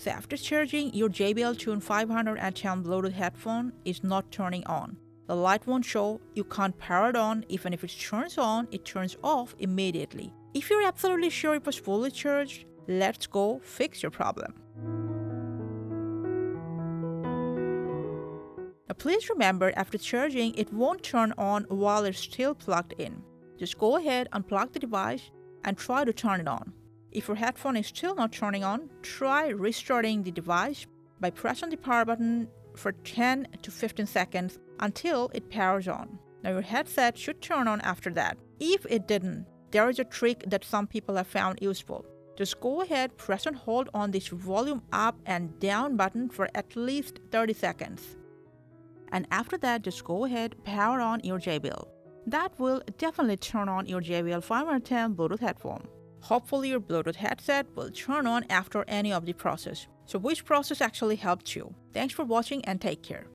So after charging, your JBL Tune 510 Bluetooth headphone is not turning on. The light won't show, you can't power it on, even if it turns on, it turns off immediately. If you're absolutely sure it was fully charged, let's go fix your problem. Now please remember, after charging, it won't turn on while it's still plugged in. Just go ahead, unplug the device, and try to turn it on. If your headphone is still not turning on, try restarting the device by pressing the power button for 10 to 15 seconds until it powers on. Now your headset should turn on after that. If it didn't, there is a trick that some people have found useful. Just go ahead, press and hold on this volume up and down button for at least 30 seconds. And after that, just go ahead, power on your JBL. That will definitely turn on your JBL 510 Bluetooth headphone. Hopefully your Bluetooth headset will turn on after any of the process. So which process actually helped you? Thanks for watching and take care.